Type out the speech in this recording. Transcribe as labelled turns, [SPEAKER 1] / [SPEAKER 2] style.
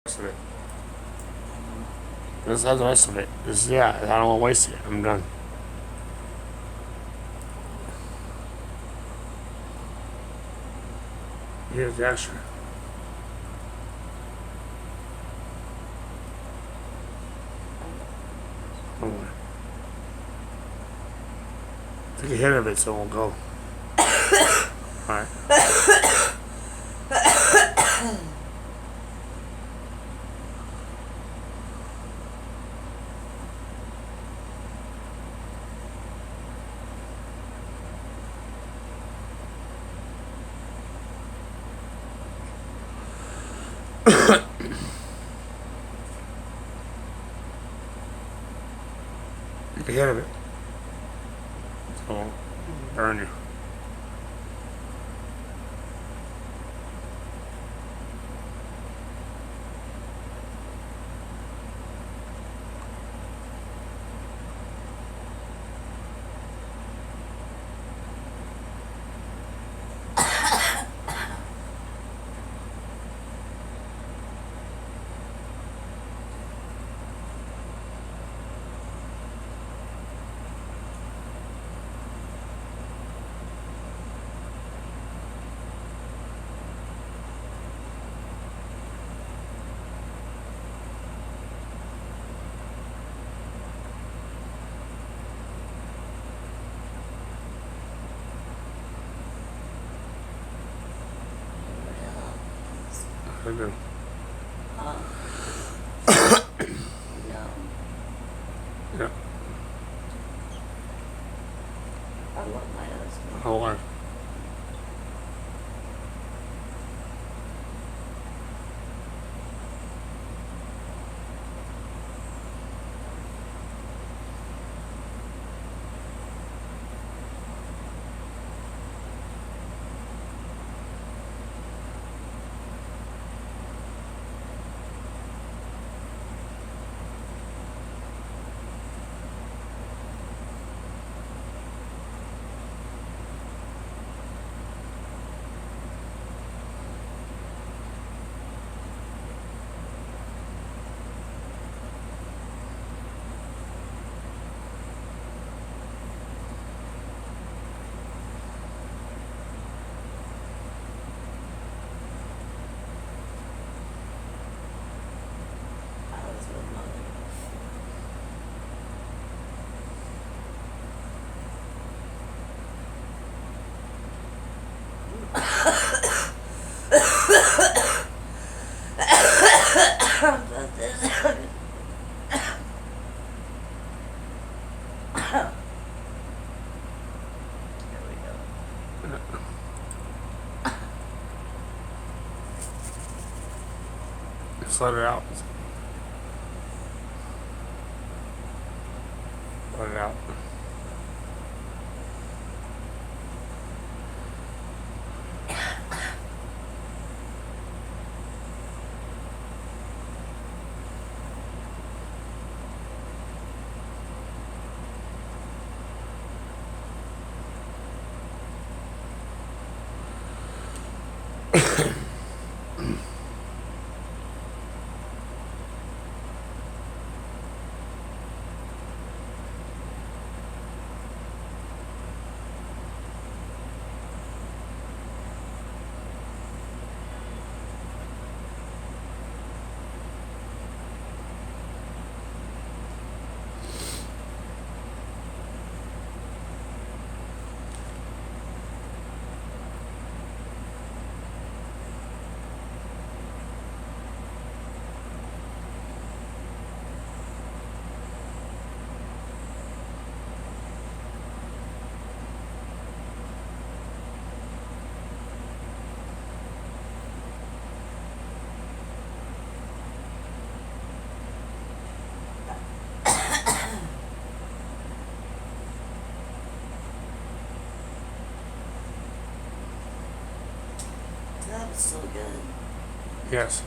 [SPEAKER 1] Rest of it. This has the rest of it. This, yeah, I don't want to waste it. I'm done. Here's the extra. Hold on. Take a hit of it so it won't go. Alright. Take a hit of it. So it won't burn you. I do.
[SPEAKER 2] No.
[SPEAKER 1] Yeah.
[SPEAKER 2] I love my husband.
[SPEAKER 1] Hold on.
[SPEAKER 2] I was with mother. But this- Here we go.
[SPEAKER 1] Just let it out. Let it out.
[SPEAKER 2] That was so good.
[SPEAKER 1] Yes.